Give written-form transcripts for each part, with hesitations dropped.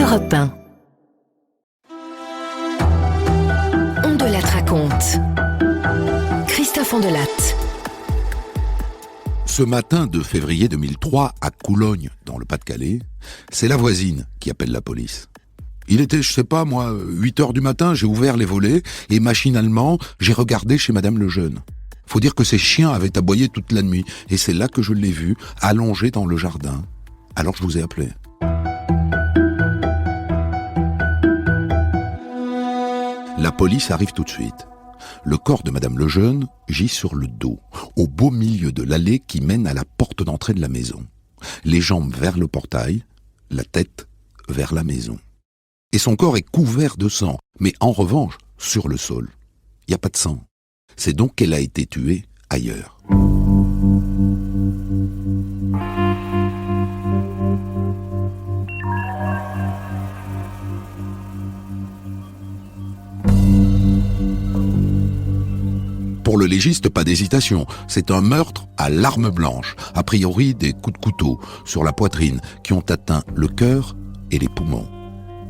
Europe 1. On de la raconte. Christophe Ondelatte. Ce matin de février 2003, à Coulogne, dans le Pas-de-Calais, c'est la voisine qui appelle la police. Il était, 8 heures du matin, j'ai ouvert les volets et machinalement, j'ai regardé chez Madame Lejeune. Faut dire que ses chiens avaient aboyé toute la nuit et c'est là que je l'ai vue, allongée dans le jardin. Alors je vous ai appelé. La police arrive tout de suite. Le corps de Madame Lejeune gît sur le dos, au beau milieu de l'allée qui mène à la porte d'entrée de la maison. Les jambes vers le portail, la tête vers la maison. Et son corps est couvert de sang, mais en revanche, sur le sol, il n'y a pas de sang. C'est donc qu'elle a été tuée ailleurs. Pour le légiste, pas d'hésitation. C'est un meurtre à l'arme blanche. A priori, des coups de couteau sur la poitrine qui ont atteint le cœur et les poumons.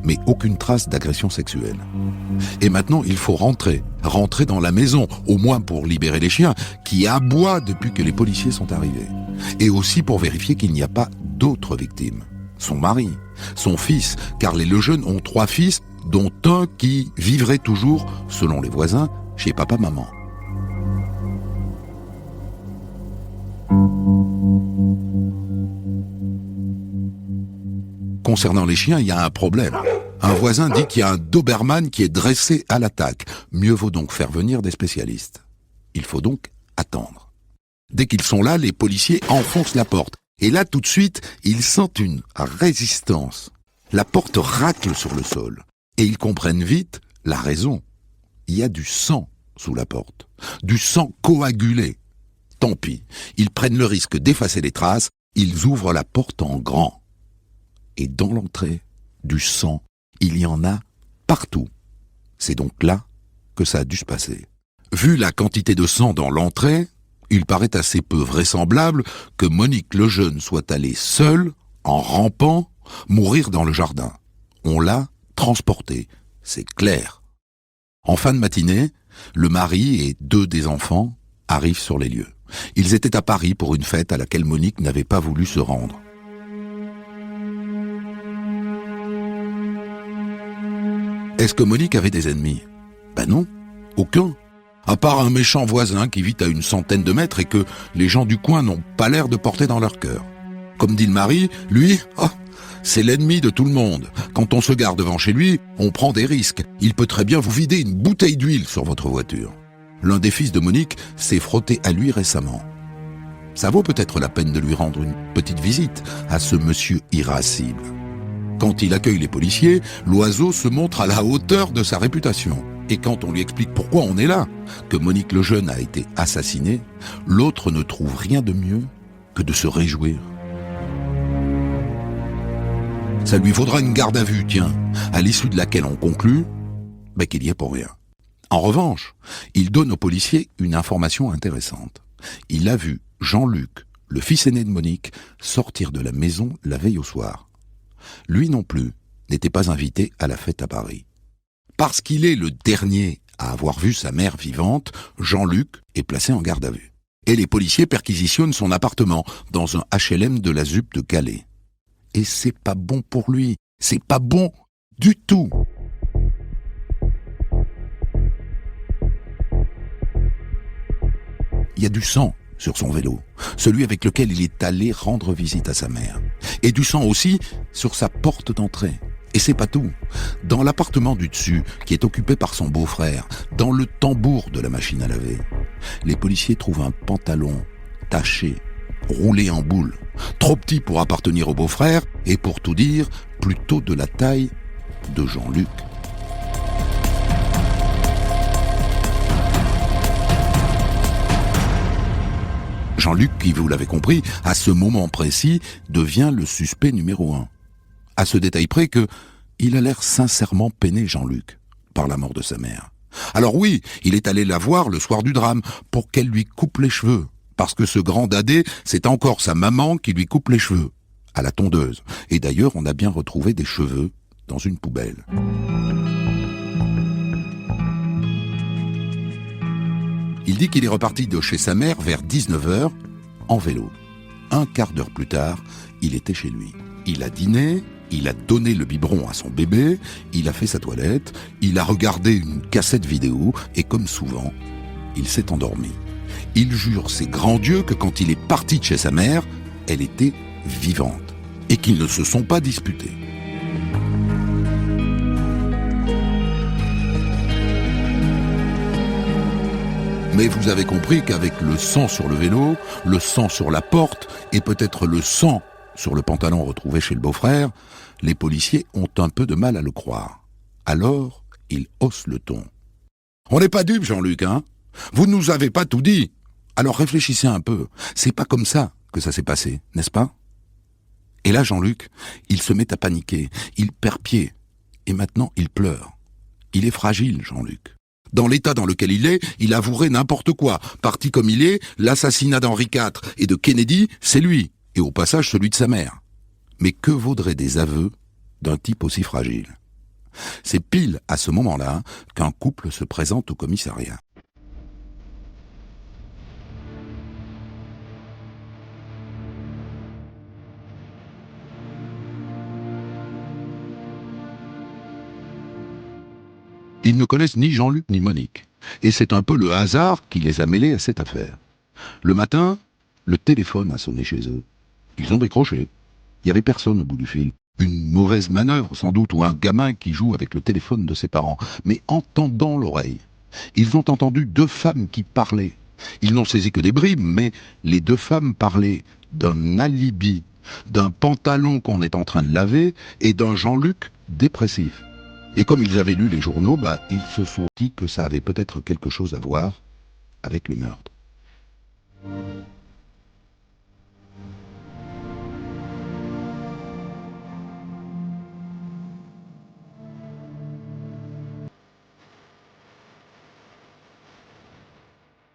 Mais aucune trace d'agression sexuelle. Et maintenant, il faut rentrer dans la maison, au moins pour libérer les chiens, qui aboient depuis que les policiers sont arrivés. Et aussi pour vérifier qu'il n'y a pas d'autres victimes. Son mari, son fils, car les Lejeune ont 3 fils, dont un qui vivrait toujours, selon les voisins, chez papa-maman. Concernant les chiens, il y a un problème. Un voisin dit qu'il y a un Doberman qui est dressé à l'attaque. Mieux vaut donc faire venir des spécialistes. Il faut donc attendre. Dès qu'ils sont là, les policiers enfoncent la porte. Et là, tout de suite, ils sentent une résistance. La porte racle sur le sol. Et ils comprennent vite la raison. Il y a du sang sous la porte. Du sang coagulé. Tant pis. Ils prennent le risque d'effacer les traces. Ils ouvrent la porte en grand. Et dans l'entrée, du sang, il y en a partout. C'est donc là que ça a dû se passer. Vu la quantité de sang dans l'entrée, il paraît assez peu vraisemblable que Monique Lejeune soit allée seule, en rampant, mourir dans le jardin. On l'a transportée, c'est clair. En fin de matinée, le mari et 2 des enfants arrivent sur les lieux. Ils étaient à Paris pour une fête à laquelle Monique n'avait pas voulu se rendre. Est-ce que Monique avait des ennemis ? Ben non, aucun. À part un méchant voisin qui vit à une centaine de mètres et que les gens du coin n'ont pas l'air de porter dans leur cœur. Comme dit le mari, lui, c'est l'ennemi de tout le monde. Quand on se gare devant chez lui, on prend des risques. Il peut très bien vous vider une bouteille d'huile sur votre voiture. L'un des fils de Monique s'est frotté à lui récemment. Ça vaut peut-être la peine de lui rendre une petite visite à ce monsieur irascible. Quand il accueille les policiers, l'oiseau se montre à la hauteur de sa réputation. Et quand on lui explique pourquoi on est là, que Monique Lejeune a été assassinée, l'autre ne trouve rien de mieux que de se réjouir. Ça lui vaudra une garde à vue, tiens, à l'issue de laquelle on conclut qu'il y est pour rien. En revanche, il donne aux policiers une information intéressante. Il a vu Jean-Luc, le fils aîné de Monique, sortir de la maison la veille au soir. Lui non plus n'était pas invité à la fête à Paris. Parce qu'il est le dernier à avoir vu sa mère vivante, Jean-Luc est placé en garde à vue. Et les policiers perquisitionnent son appartement dans un HLM de la ZUP de Calais. Et c'est pas bon pour lui, c'est pas bon du tout. Il y a du sang sur son vélo, celui avec lequel il est allé rendre visite à sa mère. Et du sang aussi sur sa porte d'entrée. Et c'est pas tout. Dans l'appartement du dessus, qui est occupé par son beau-frère, dans le tambour de la machine à laver, les policiers trouvent un pantalon taché, roulé en boule, trop petit pour appartenir au beau-frère, et pour tout dire, plutôt de la taille de Jean-Luc. Jean-Luc, qui, vous l'avez compris, à ce moment précis, devient le suspect numéro 1. À ce détail près que il a l'air sincèrement peiné, Jean-Luc, par la mort de sa mère. Alors oui, il est allé la voir le soir du drame pour qu'elle lui coupe les cheveux, parce que ce grand dadé, c'est encore sa maman qui lui coupe les cheveux, à la tondeuse. Et d'ailleurs, on a bien retrouvé des cheveux dans une poubelle. Il dit qu'il est reparti de chez sa mère vers 19h en vélo. Un quart d'heure plus tard, il était chez lui. Il a dîné, il a donné le biberon à son bébé, il a fait sa toilette, il a regardé une cassette vidéo et comme souvent, il s'est endormi. Il jure ses grands dieux que quand il est parti de chez sa mère, elle était vivante et qu'ils ne se sont pas disputés. Mais vous avez compris qu'avec le sang sur le vélo, le sang sur la porte et peut-être le sang sur le pantalon retrouvé chez le beau-frère, les policiers ont un peu de mal à le croire. Alors, ils haussent le ton. « On n'est pas dupes, Jean-Luc, hein ? Vous ne nous avez pas tout dit. Alors réfléchissez un peu. C'est pas comme ça que ça s'est passé, n'est-ce pas ?» Et là, Jean-Luc, il se met à paniquer. Il perd pied. Et maintenant, il pleure. Il est fragile, Jean-Luc. Dans l'état dans lequel il avouerait n'importe quoi. Parti comme il est, l'assassinat d'Henri IV et de Kennedy, c'est lui. Et au passage, celui de sa mère. Mais que vaudraient des aveux d'un type aussi fragile ? C'est pile à ce moment-là qu'un couple se présente au commissariat. Ils ne connaissent ni Jean-Luc ni Monique. Et c'est un peu le hasard qui les a mêlés à cette affaire. Le matin, le téléphone a sonné chez eux. Ils ont décroché. Il n'y avait personne au bout du fil. Une mauvaise manœuvre sans doute, ou un gamin qui joue avec le téléphone de ses parents. Mais en tendant l'oreille, ils ont entendu deux femmes qui parlaient. Ils n'ont saisi que des bribes, mais les deux femmes parlaient d'un alibi, d'un pantalon qu'on est en train de laver et d'un Jean-Luc dépressif. Et comme ils avaient lu les journaux, ils se sont dit que ça avait peut-être quelque chose à voir avec le meurtre.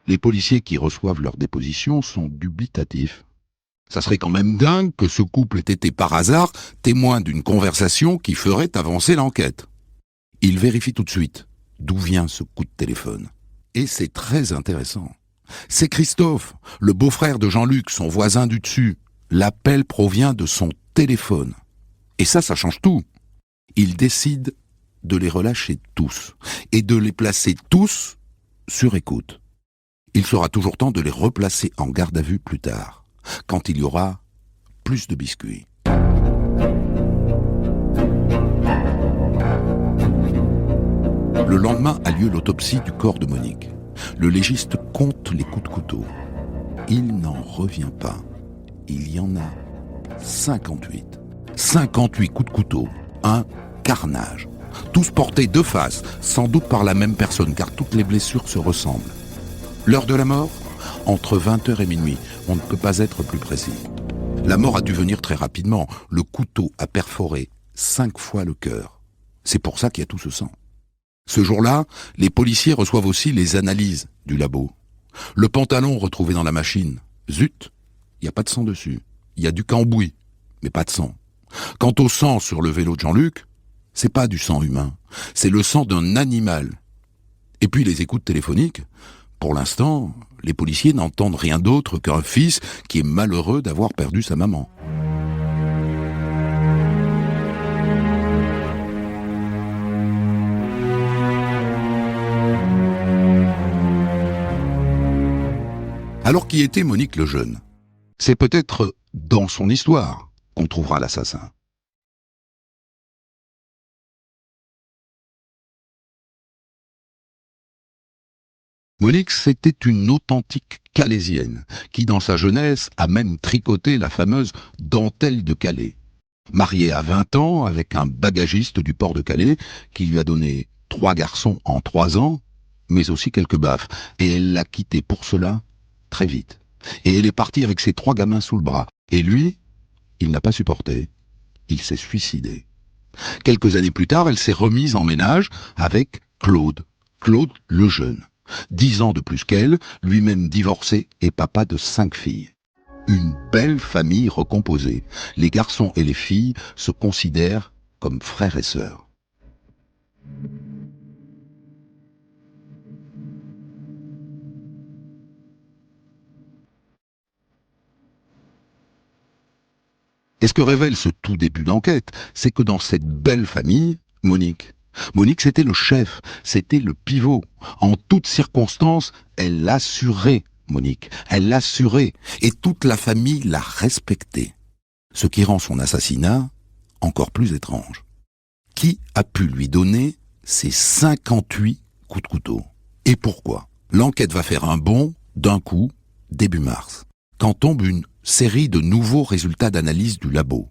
Les policiers qui reçoivent leur déposition sont dubitatifs. Ça serait quand même dingue que ce couple ait été par hasard témoin d'une conversation qui ferait avancer l'enquête. Ils vérifient tout de suite d'où vient ce coup de téléphone. Et c'est très intéressant. C'est Christophe, le beau-frère de Jean-Luc, son voisin du dessus. L'appel provient de son téléphone. Et ça change tout. Il décide de les relâcher tous et de les placer tous sur écoute. Il sera toujours temps de les replacer en garde à vue plus tard, quand il y aura plus de biscuits. Le lendemain a lieu l'autopsie du corps de Monique. Le légiste compte les coups de couteau. Il n'en revient pas. Il y en a 58. 58 coups de couteau. Un carnage. Tous portés de face, sans doute par la même personne, car toutes les blessures se ressemblent. L'heure de la mort ? Entre 20h et minuit. On ne peut pas être plus précis. La mort a dû venir très rapidement. Le couteau a perforé 5 fois le cœur. C'est pour ça qu'il y a tout ce sang. Ce jour-là, les policiers reçoivent aussi les analyses du labo. Le pantalon retrouvé dans la machine, zut, il n'y a pas de sang dessus. Il y a du cambouis, mais pas de sang. Quant au sang sur le vélo de Jean-Luc, c'est pas du sang humain, c'est le sang d'un animal. Et puis les écoutes téléphoniques, pour l'instant, les policiers n'entendent rien d'autre qu'un fils qui est malheureux d'avoir perdu sa maman. Alors qui était Monique le Jeune ? C'est peut-être dans son histoire qu'on trouvera l'assassin. Monique, c'était une authentique Calaisienne, qui dans sa jeunesse a même tricoté la fameuse dentelle de Calais. Mariée à 20 ans avec un bagagiste du port de Calais, qui lui a donné 3 garçons en 3 ans, mais aussi quelques baffes. Et elle l'a quitté pour cela très vite. Et elle est partie avec ses 3 gamins sous le bras. Et lui, il n'a pas supporté. Il s'est suicidé. Quelques années plus tard, elle s'est remise en ménage avec Claude le Jeune. 10 ans de plus qu'elle, lui-même divorcé et papa de 5 filles. Une belle famille recomposée. Les garçons et les filles se considèrent comme frères et sœurs. Et ce que révèle ce tout début d'enquête, c'est que dans cette belle famille, Monique c'était le chef, c'était le pivot. En toutes circonstances, elle l'assurait, Monique. Elle l'assurait. Et toute la famille la respectait. Ce qui rend son assassinat encore plus étrange. Qui a pu lui donner ces 58 coups de couteau? Et pourquoi? L'enquête va faire un bond d'un coup, début mars, quand tombe une série de nouveaux résultats d'analyse du labo.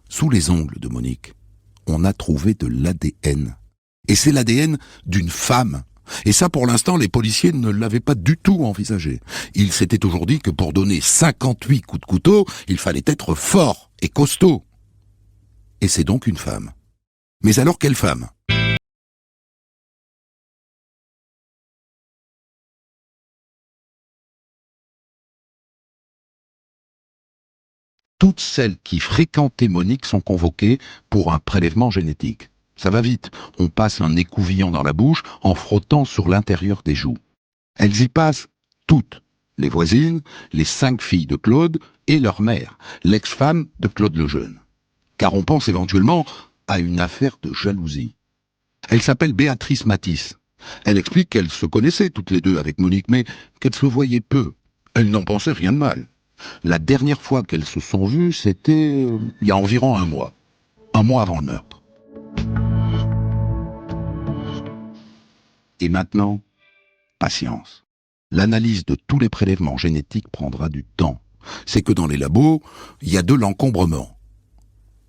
Sous les ongles de Monique, on a trouvé de l'ADN. Et c'est l'ADN d'une femme. Et ça, pour l'instant, les policiers ne l'avaient pas du tout envisagé. Ils s'étaient toujours dit que pour donner 58 coups de couteau, il fallait être fort et costaud. Et c'est donc une femme. Mais alors, quelle femme? Toutes celles qui fréquentaient Monique sont convoquées pour un prélèvement génétique. Ça va vite, on passe un écouvillon dans la bouche en frottant sur l'intérieur des joues. Elles y passent toutes, les voisines, les 5 filles de Claude et leur mère, l'ex-femme de Claude Lejeune. Car on pense éventuellement à une affaire de jalousie. Elle s'appelle Béatrice Matisse. Elle explique qu'elles se connaissaient toutes les deux avec Monique, mais qu'elles se voyaient peu. Elles n'en pensaient rien de mal. La dernière fois qu'elles se sont vues, c'était il y a environ un mois. Un mois avant le meurtre. Et maintenant, patience. L'analyse de tous les prélèvements génétiques prendra du temps. C'est que dans les labos, il y a de l'encombrement.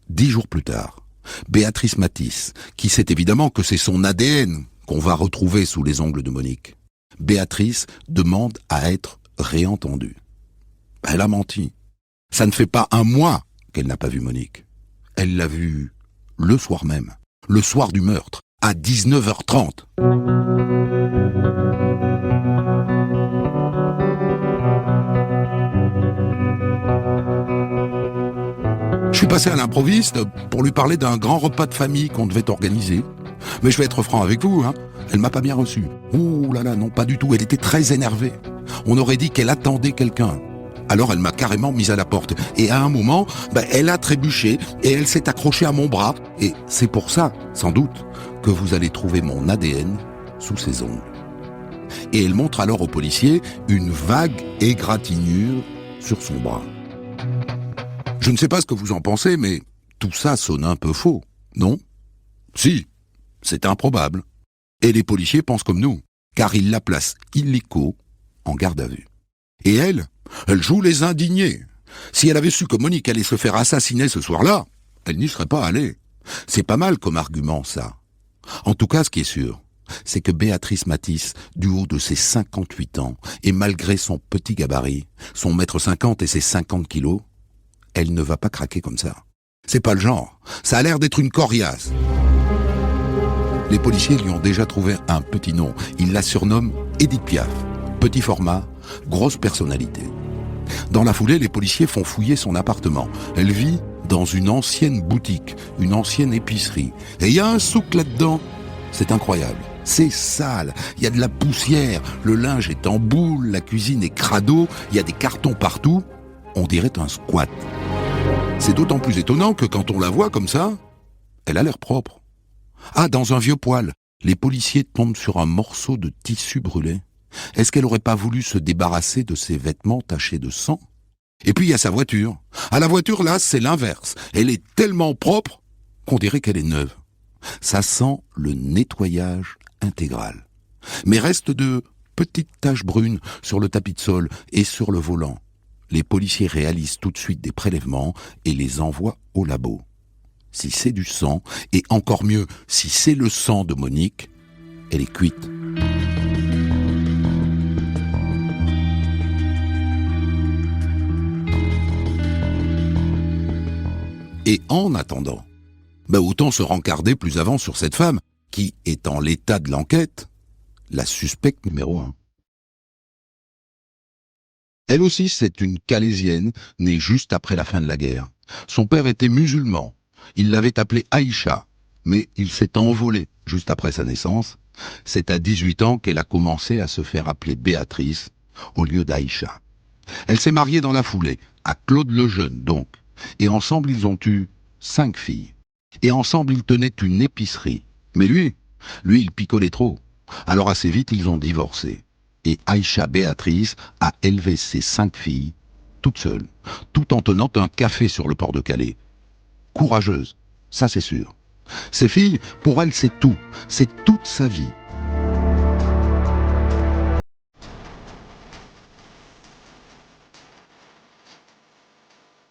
10 jours plus tard, Béatrice Matisse, qui sait évidemment que c'est son ADN qu'on va retrouver sous les ongles de Monique, Béatrice demande à être réentendue. Elle a menti. Ça ne fait pas un mois qu'elle n'a pas vu Monique. Elle l'a vue le soir même, le soir du meurtre, à 19h30. Je suis passé à l'improviste pour lui parler d'un grand repas de famille qu'on devait organiser. Mais je vais être franc avec vous, elle m'a pas bien reçu. Ouh là là, non, pas du tout. Elle était très énervée. On aurait dit qu'elle attendait quelqu'un. Alors elle m'a carrément mise à la porte. Et à un moment, elle a trébuché et elle s'est accrochée à mon bras. Et c'est pour ça, sans doute, que vous allez trouver mon ADN sous ses ongles. Et elle montre alors au policier une vague égratignure sur son bras. Je ne sais pas ce que vous en pensez, mais tout ça sonne un peu faux, non? Si, c'est improbable. Et les policiers pensent comme nous, car ils la placent illico en garde à vue. Et elle joue les indignés. Si elle avait su que Monique allait se faire assassiner ce soir-là, elle n'y serait pas allée. C'est pas mal comme argument, ça. En tout cas, ce qui est sûr, c'est que Béatrice Matisse, du haut de ses 58 ans, et malgré son petit gabarit, son 1,50 m et ses 50 kilos, elle ne va pas craquer comme ça. C'est pas le genre. Ça a l'air d'être une coriace. Les policiers lui ont déjà trouvé un petit nom. Ils la surnomment Edith Piaf. Petit format, grosse personnalité. Dans la foulée, les policiers font fouiller son appartement. Elle vit dans une ancienne boutique, une ancienne épicerie. Et il y a un souk là-dedans. C'est incroyable. C'est sale. Il y a de la poussière. Le linge est en boule. La cuisine est crado. Il y a des cartons partout. On dirait un squat. C'est d'autant plus étonnant que quand on la voit comme ça, elle a l'air propre. Ah, dans un vieux poêle, les policiers tombent sur un morceau de tissu brûlé. Est-ce qu'elle aurait pas voulu se débarrasser de ses vêtements tachés de sang? Et puis il y a sa voiture. À la voiture, là, c'est l'inverse. Elle est tellement propre qu'on dirait qu'elle est neuve. Ça sent le nettoyage intégral. Mais reste de petites taches brunes sur le tapis de sol et sur le volant. Les policiers réalisent tout de suite des prélèvements et les envoient au labo. Si c'est du sang, et encore mieux, si c'est le sang de Monique, elle est cuite. Et en attendant, autant se rencarder plus avant sur cette femme, qui est en l'état de l'enquête, la suspecte numéro 1. Elle aussi, c'est une Calaisienne, née juste après la fin de la guerre. Son père était musulman, Il l'avait appelée Aïcha, mais il s'est envolé juste après sa naissance. C'est à 18 ans qu'elle a commencé à se faire appeler Béatrice au lieu d'Aïcha. Elle s'est mariée dans la foulée, à Claude le Jeune donc, et ensemble ils ont eu 5 filles. Et ensemble ils tenaient une épicerie. Mais lui, il picolait trop. Alors assez vite ils ont divorcé. Et Aïcha Béatrice a élevé ses 5 filles, toute seule, tout en tenant un café sur le port de Calais. Courageuse, ça c'est sûr. Ces filles, pour elle c'est tout, c'est toute sa vie.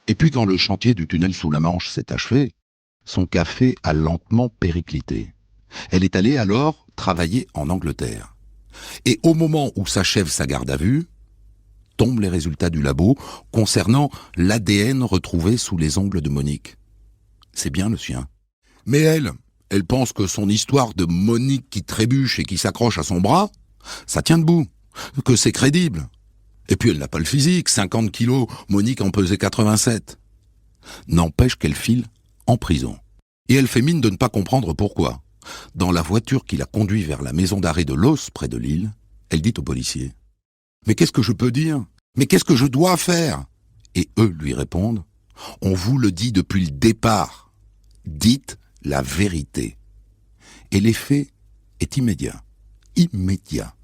Et puis quand le chantier du tunnel sous la Manche s'est achevé, son café a lentement périclité. Elle est allée alors travailler en Angleterre. Et au moment où s'achève sa garde à vue, tombent les résultats du labo concernant l'ADN retrouvé sous les ongles de Monique. C'est bien le sien. Mais elle pense que son histoire de Monique qui trébuche et qui s'accroche à son bras, ça tient debout, que c'est crédible. Et puis elle n'a pas le physique, 50 kilos, Monique en pesait 87. N'empêche qu'elle file en prison. Et elle fait mine de ne pas comprendre pourquoi. Dans la voiture qui la conduit vers la maison d'arrêt de Los, près de Lille, elle dit aux policiers « Mais qu'est-ce que je peux dire ? Mais qu'est-ce que je dois faire ?» Et eux lui répondent « On vous le dit depuis le départ. Dites la vérité. » Et l'effet est immédiat. Immédiat.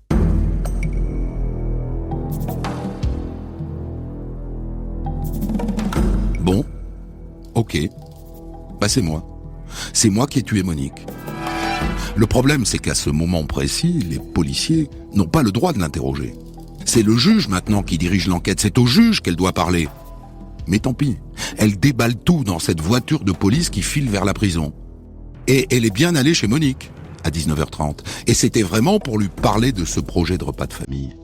Bon, ok, bah c'est moi. C'est moi qui ai tué Monique. Le problème, c'est qu'à ce moment précis, les policiers n'ont pas le droit de l'interroger. C'est le juge maintenant qui dirige l'enquête, c'est au juge qu'elle doit parler. Mais tant pis, elle déballe tout dans cette voiture de police qui file vers la prison. Et elle est bien allée chez Monique, à 19h30. Et c'était vraiment pour lui parler de ce projet de repas de famille.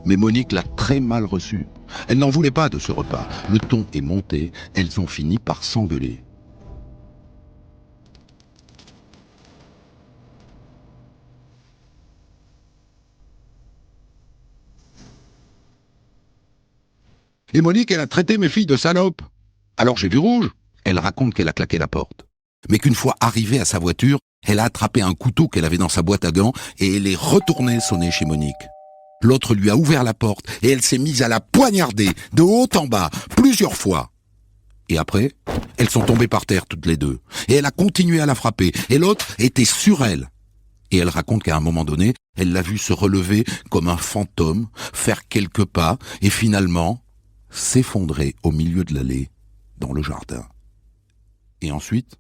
Mais Monique l'a très mal reçu. Elle n'en voulait pas de ce repas. Le ton est monté, elles ont fini par s'engueuler. Et Monique, elle a traité mes filles de salopes. Alors j'ai vu rouge. Elle raconte qu'elle a claqué la porte. Mais qu'une fois arrivée à sa voiture, elle a attrapé un couteau qu'elle avait dans sa boîte à gants et elle est retournée sonner chez Monique. L'autre lui a ouvert la porte et elle s'est mise à la poignarder de haut en bas, plusieurs fois. Et après, elles sont tombées par terre toutes les deux. Et elle a continué à la frapper. Et l'autre était sur elle. Et elle raconte qu'à un moment donné, elle l'a vu se relever comme un fantôme, faire quelques pas et finalement s'effondrer au milieu de l'allée, dans le jardin. Et ensuite,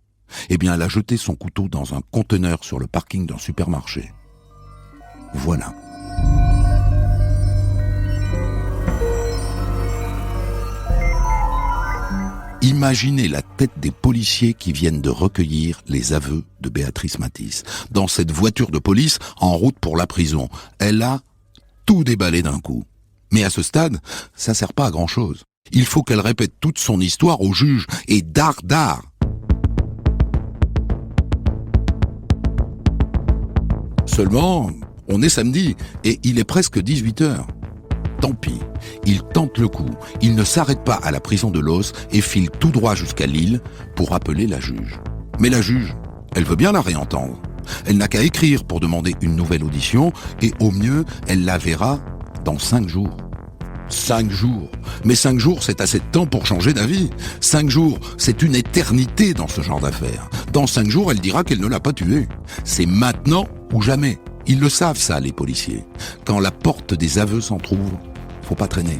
elle a jeté son couteau dans un conteneur sur le parking d'un supermarché. Voilà. Imaginez la tête des policiers qui viennent de recueillir les aveux de Béatrice Matisse. Dans cette voiture de police, en route pour la prison. Elle a tout déballé d'un coup. Mais à ce stade, ça sert pas à grand chose. Il faut qu'elle répète toute son histoire au juge, et d'art. Seulement, on est samedi, et il est presque 18h. Tant pis, il tente le coup, il ne s'arrête pas à la prison de Los et file tout droit jusqu'à Lille pour appeler la juge. Mais la juge, elle veut bien la réentendre. Elle n'a qu'à écrire pour demander une nouvelle audition, et au mieux, elle la verra dans 5 jours. 5 jours. Mais 5 jours, c'est assez de temps pour changer d'avis. 5 jours, c'est une éternité dans ce genre d'affaires. Dans 5 jours, elle dira qu'elle ne l'a pas tué. C'est maintenant ou jamais. Ils le savent ça, les policiers. Quand la porte des aveux s'entrouvre, faut pas traîner.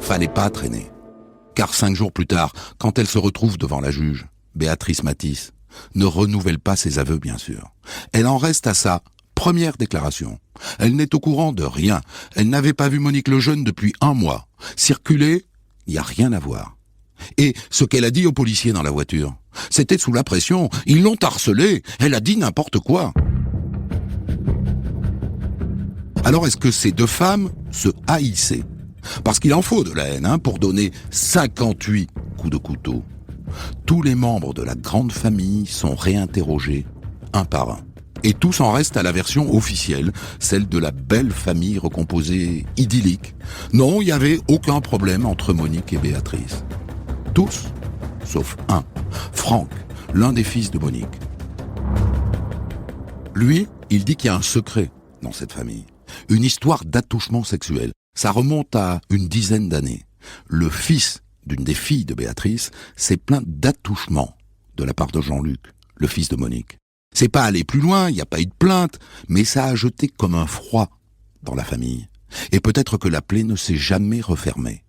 Fallait pas traîner. Car 5 jours plus tard, quand elle se retrouve devant la juge, Béatrice Matisse ne renouvelle pas ses aveux, bien sûr. Elle en reste à sa première déclaration. Elle n'est au courant de rien. Elle n'avait pas vu Monique le Jeune depuis 1 mois. Circuler, il n'y a rien à voir. Et ce qu'elle a dit aux policiers dans la voiture, c'était sous la pression. Ils l'ont harcelée. Elle a dit n'importe quoi. Alors est-ce que ces 2 femmes se haïssaient ? Parce qu'il en faut de la haine, pour donner 58 coups de couteau. Tous les membres de la grande famille sont réinterrogés, un par un. Et tous en restent à la version officielle, celle de la belle famille recomposée idyllique. Non, il n'y avait aucun problème entre Monique et Béatrice. Tous sauf un, Franck, l'un des fils de Monique. Lui, il dit qu'il y a un secret dans cette famille, une histoire d'attouchement sexuel. Ça remonte à une dizaine d'années. Le fils d'une des filles de Béatrice s'est plaint d'attouchement de la part de Jean-Luc, le fils de Monique. C'est pas aller plus loin, il n'y a pas eu de plainte, mais ça a jeté comme un froid dans la famille. Et peut-être que la plaie ne s'est jamais refermée.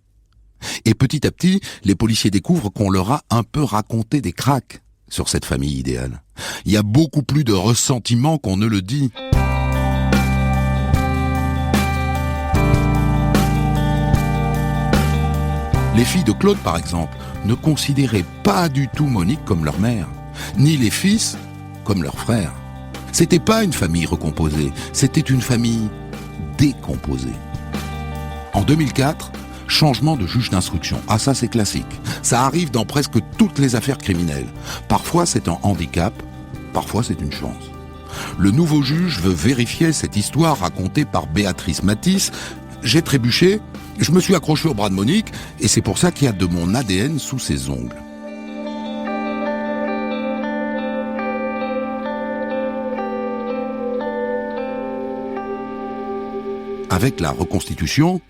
Et petit à petit, les policiers découvrent qu'on leur a un peu raconté des cracks sur cette famille idéale. Il y a beaucoup plus de ressentiment qu'on ne le dit. Les filles de Claude, par exemple, ne considéraient pas du tout Monique comme leur mère, ni les fils comme leurs frères. C'était pas une famille recomposée, c'était une famille décomposée. En 2004, changement de juge d'instruction. Ah, ça c'est classique. Ça arrive dans presque toutes les affaires criminelles. Parfois c'est un handicap, parfois c'est une chance. Le nouveau juge veut vérifier cette histoire racontée par Béatrice Matisse. J'ai trébuché, je me suis accroché au bras de Monique, et c'est pour ça qu'il y a de mon ADN sous ses ongles. Avec la reconstitution,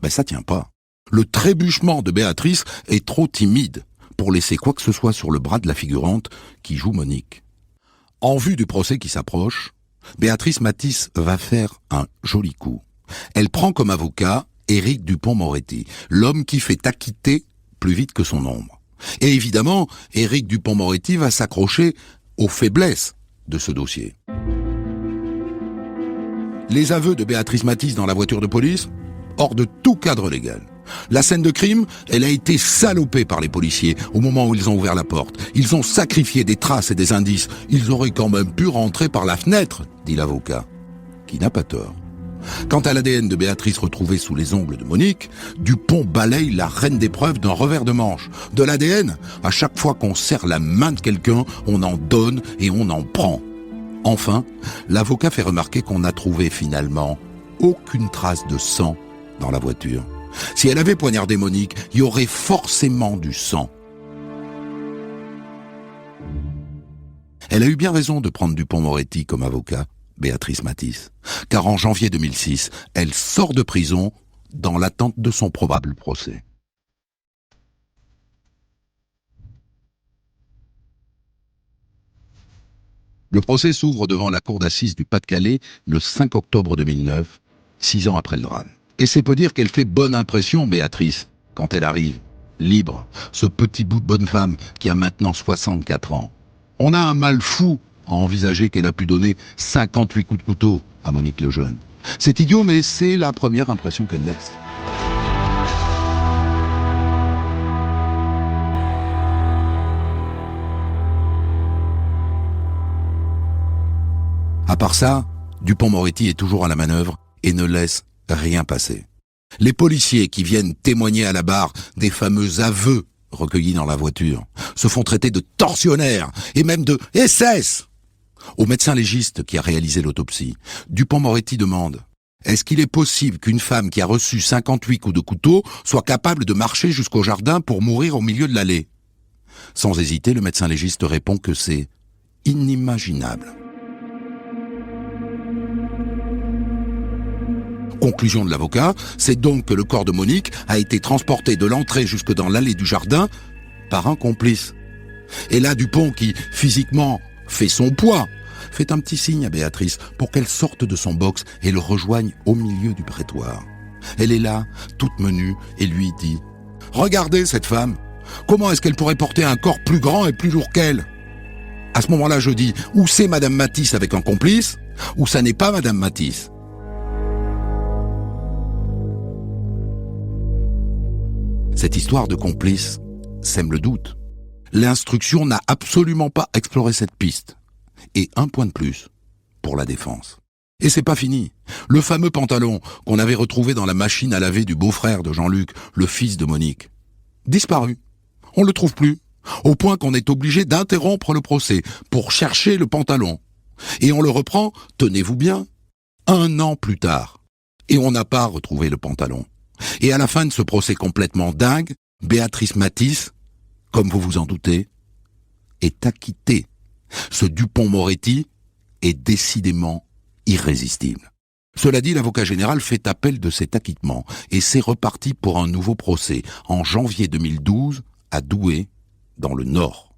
ça tient pas. Le trébuchement de Béatrice est trop timide pour laisser quoi que ce soit sur le bras de la figurante qui joue Monique. En vue du procès qui s'approche, Béatrice Matisse va faire un joli coup. Elle prend comme avocat Éric Dupond-Moretti, l'homme qui fait acquitter plus vite que son ombre. Et évidemment, Éric Dupond-Moretti va s'accrocher aux faiblesses de ce dossier. Les aveux de Béatrice Matisse dans la voiture de police, hors de tout cadre légal. La scène de crime, elle a été salopée par les policiers au moment où ils ont ouvert la porte. Ils ont sacrifié des traces et des indices. Ils auraient quand même pu rentrer par la fenêtre, dit l'avocat, qui n'a pas tort. Quant à l'ADN de Béatrice retrouvé sous les ongles de Monique, Dupond balaye la reine des preuves d'un revers de manche. De l'ADN, à chaque fois qu'on serre la main de quelqu'un, on en donne et on en prend. Enfin, l'avocat fait remarquer qu'on n'a trouvé finalement aucune trace de sang dans la voiture. Si elle avait poignardé Monique, il y aurait forcément du sang. Elle a eu bien raison de prendre Dupond-Moretti comme avocat, Béatrice Matisse, car en janvier 2006, elle sort de prison dans l'attente de son probable procès. Le procès s'ouvre devant la cour d'assises du Pas-de-Calais le 5 octobre 2009, 6 ans après le drame. Et c'est peu dire qu'elle fait bonne impression, Béatrice, quand elle arrive, libre, ce petit bout de bonne femme qui a maintenant 64 ans. On a un mal fou à envisager qu'elle a pu donner 58 coups de couteau à Monique Lejeune. C'est idiot, mais c'est la première impression qu'elle laisse. À part ça, Dupond-Moretti est toujours à la manœuvre et ne laisse rien passer. Les policiers qui viennent témoigner à la barre des fameux aveux recueillis dans la voiture se font traiter de tortionnaires et même de SS. Au médecin légiste qui a réalisé l'autopsie, Dupond-Moretti demande « Est-ce qu'il est possible qu'une femme qui a reçu 58 coups de couteau soit capable de marcher jusqu'au jardin pour mourir au milieu de l'allée ?» Sans hésiter, le médecin légiste répond que c'est inimaginable. Conclusion de l'avocat, c'est donc que le corps de Monique a été transporté de l'entrée jusque dans l'allée du jardin par un complice. Et là, Dupond, qui physiquement fait son poids, fait un petit signe à Béatrice pour qu'elle sorte de son box et le rejoigne au milieu du prétoire. Elle est là, toute menue, et lui dit « Regardez cette femme, comment est-ce qu'elle pourrait porter un corps plus grand et plus lourd qu'elle ?» À ce moment-là, je dis « Ou c'est Madame Matisse avec un complice, ou ça n'est pas Madame Matisse. » Cette histoire de complice sème le doute. L'instruction n'a absolument pas exploré cette piste. Et un point de plus pour la défense. Et c'est pas fini. Le fameux pantalon qu'on avait retrouvé dans la machine à laver du beau-frère de Jean-Luc, le fils de Monique, disparu. On le trouve plus. Au point qu'on est obligé d'interrompre le procès pour chercher le pantalon. Et on le reprend, tenez-vous bien, 1 an plus tard. Et on n'a pas retrouvé le pantalon. Et à la fin de ce procès complètement dingue, Béatrice Matisse comme vous vous en doutez, est acquitté. Ce Dupond-Moretti est décidément irrésistible. Cela dit, l'avocat général fait appel de cet acquittement et c'est reparti pour un nouveau procès en janvier 2012 à Douai, dans le Nord.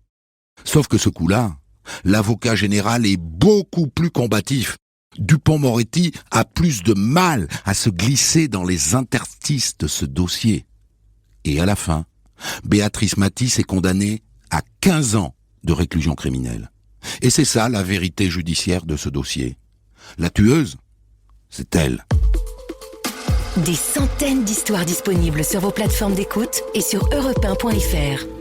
Sauf que ce coup-là, l'avocat général est beaucoup plus combatif. Dupond-Moretti a plus de mal à se glisser dans les interstices de ce dossier. Et à la fin, Béatrice Matisse est condamnée à 15 ans de réclusion criminelle. Et c'est ça la vérité judiciaire de ce dossier. La tueuse, c'est elle. Des centaines d'histoires disponibles sur vos plateformes d'écoute et sur europe1.fr.